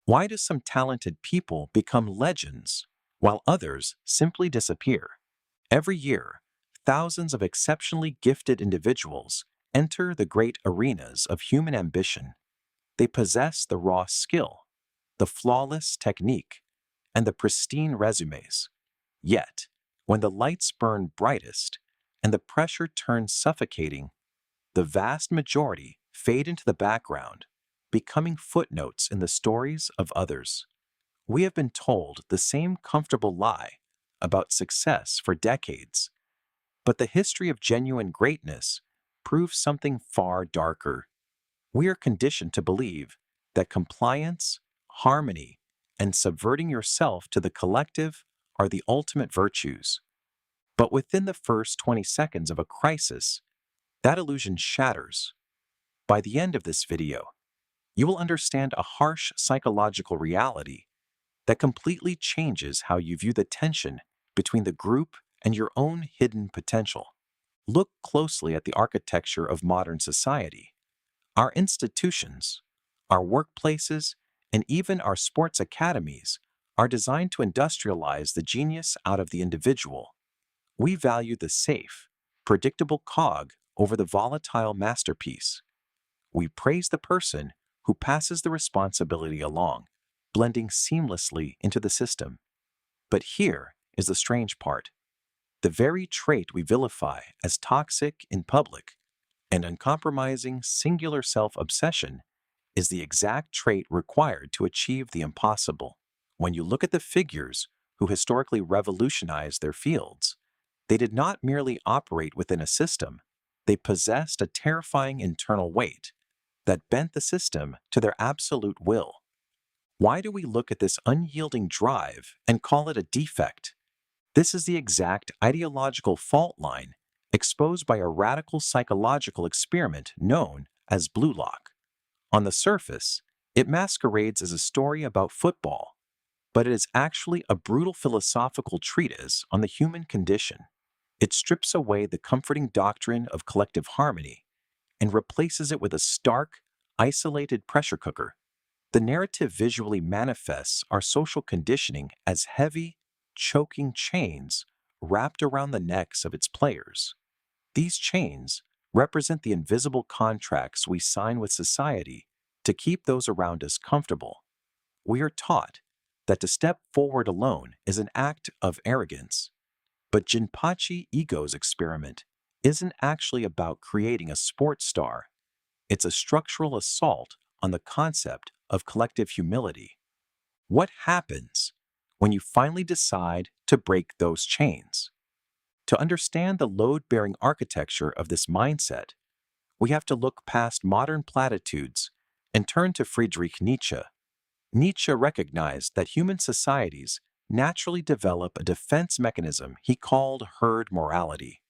Why do some talented people become legends while others simply disappear? Every year, thousands of exceptionally gifted individuals enter the great arenas of human ambition. They possess the raw skill, the flawless technique, and the pristine resumes. Yet, when the lights burn brightest and the pressure turns suffocating, the vast majority fade into the background, becoming footnotes in the stories of others. We have been told the same comfortable lie about success for decades, but the history of genuine greatness proves something far darker. We are conditioned to believe that compliance, harmony, and subverting yourself to the collective are the ultimate virtues. But within the first 20 seconds of a crisis, that illusion shatters. By the end of this video, you will understand a harsh psychological reality that completely changes how you view the tension between the group and your own hidden potential. Look closely at the architecture of modern society. Our institutions, our workplaces, and even our sports academies are designed to industrialize the genius out of the individual. We value the safe, predictable cog over the volatile masterpiece. We praise the person who passes the responsibility along, blending seamlessly into the system. But here is the strange part. The very trait we vilify as toxic in public, an uncompromising singular self-obsession, is the exact trait required to achieve the impossible. When you look at the figures who historically revolutionized their fields, they did not merely operate within a system, they possessed a terrifying internal weight that bent the system to their absolute will. Why do we look at this unyielding drive and call it a defect? This is the exact ideological fault line exposed by a radical psychological experiment known as Blue Lock. On the surface, it masquerades as a story about football, but it is actually a brutal philosophical treatise on the human condition. It strips away the comforting doctrine of collective harmony and replaces it with a stark, isolated pressure cooker. The narrative visually manifests our social conditioning as heavy, choking chains wrapped around the necks of its players. These chains represent the invisible contracts we sign with society to keep those around us comfortable. We are taught that to step forward alone is an act of arrogance. But Jinpachi Ego's experiment isn't actually about creating a sports star. It's a structural assault on the concept of collective humility. What happens when you finally decide to break those chains? To understand the load-bearing architecture of this mindset, we have to look past modern platitudes and turn to Friedrich Nietzsche. Nietzsche recognized that human societies naturally develop a defense mechanism he called herd morality.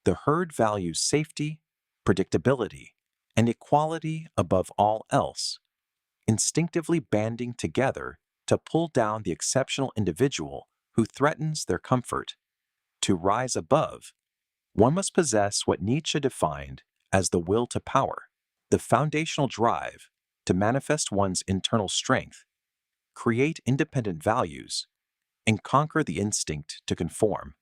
The herd values safety, predictability, and equality above all else, instinctively banding together to pull down the exceptional individual who threatens their comfort. To rise above, one must possess what Nietzsche defined as the will to power, the foundational drive to manifest one's internal strength, create independent values, and conquer the instinct to conform.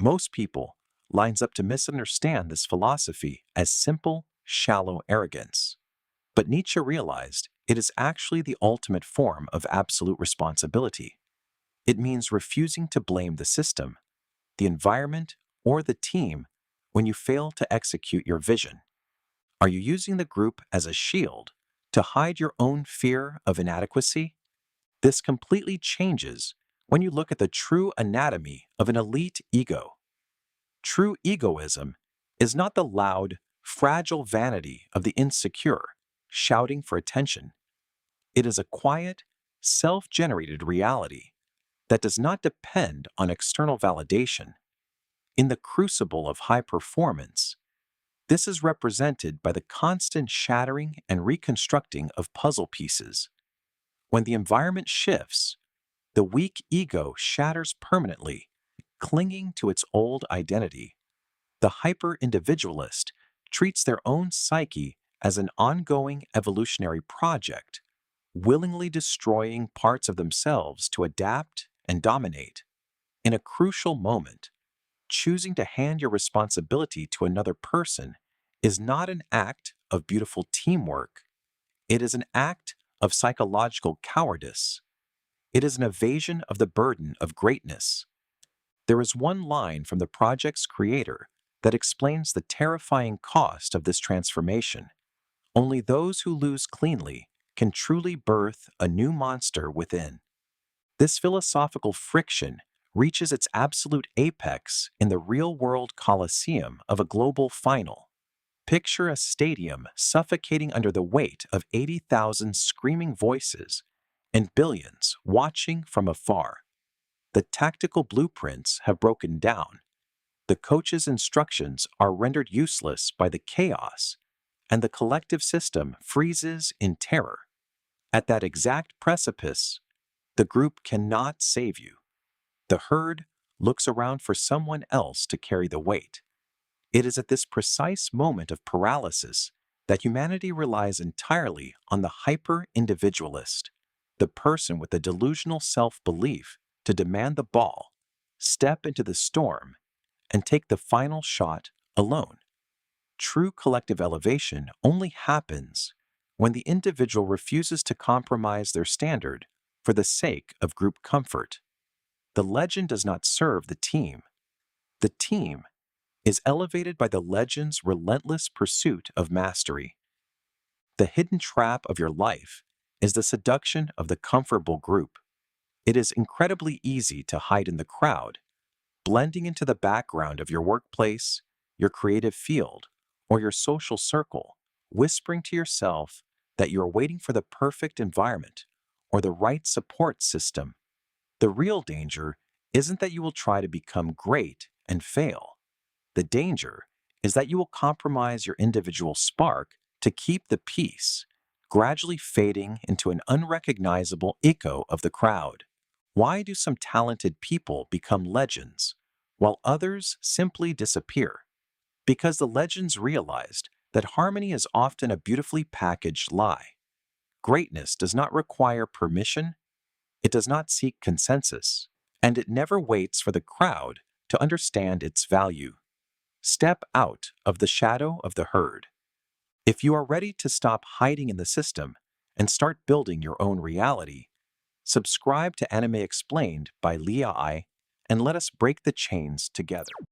Most people lines up to misunderstand this philosophy as simple, shallow arrogance. But Nietzsche realized it is actually the ultimate form of absolute responsibility. It means refusing to blame the system, the environment, or the team when you fail to execute your vision. Are you using the group as a shield to hide your own fear of inadequacy? This completely changes when you look at the true anatomy of an elite ego. True egoism is not the loud, fragile vanity of the insecure, shouting for attention. It is a quiet, self-generated reality that does not depend on external validation. In the crucible of high performance, this is represented by the constant shattering and reconstructing of puzzle pieces. When the environment shifts, the weak ego shatters permanently, clinging to its old identity. The hyper-individualist treats their own psyche as an ongoing evolutionary project, willingly destroying parts of themselves to adapt and dominate. In a crucial moment, choosing to hand your responsibility to another person is not an act of beautiful teamwork. It is an act of psychological cowardice. It is an evasion of the burden of greatness. There is one line from the project's creator that explains the terrifying cost of this transformation. Only those who lose cleanly can truly birth a new monster within. This philosophical friction reaches its absolute apex in the real-world coliseum of a global final. Picture a stadium suffocating under the weight of 80,000 screaming voices and billions watching from afar. The tactical blueprints have broken down. The coach's instructions are rendered useless by the chaos, and the collective system freezes in terror. At that exact precipice, the group cannot save you. The herd looks around for someone else to carry the weight. It is at this precise moment of paralysis that humanity relies entirely on the hyper-individualist, the person with a delusional self-belief, to demand the ball, step into the storm, and take the final shot alone. True collective elevation only happens when the individual refuses to compromise their standard for the sake of group comfort. The legend does not serve the team. The team is elevated by the legend's relentless pursuit of mastery. The hidden trap of your life is the seduction of the comfortable group. It is incredibly easy to hide in the crowd, blending into the background of your workplace, your creative field, or your social circle, whispering to yourself that you are waiting for the perfect environment or the right support system. The real danger isn't that you will try to become great and fail. The danger is that you will compromise your individual spark to keep the peace, gradually fading into an unrecognizable echo of the crowd. Why do some talented people become legends, while others simply disappear? Because the legends realized that harmony is often a beautifully packaged lie. Greatness does not require permission, it does not seek consensus, and it never waits for the crowd to understand its value. Step out of the shadow of the herd. If you are ready to stop hiding in the system and start building your own reality, subscribe to Anime Explained by Leah I, and let us break the chains together.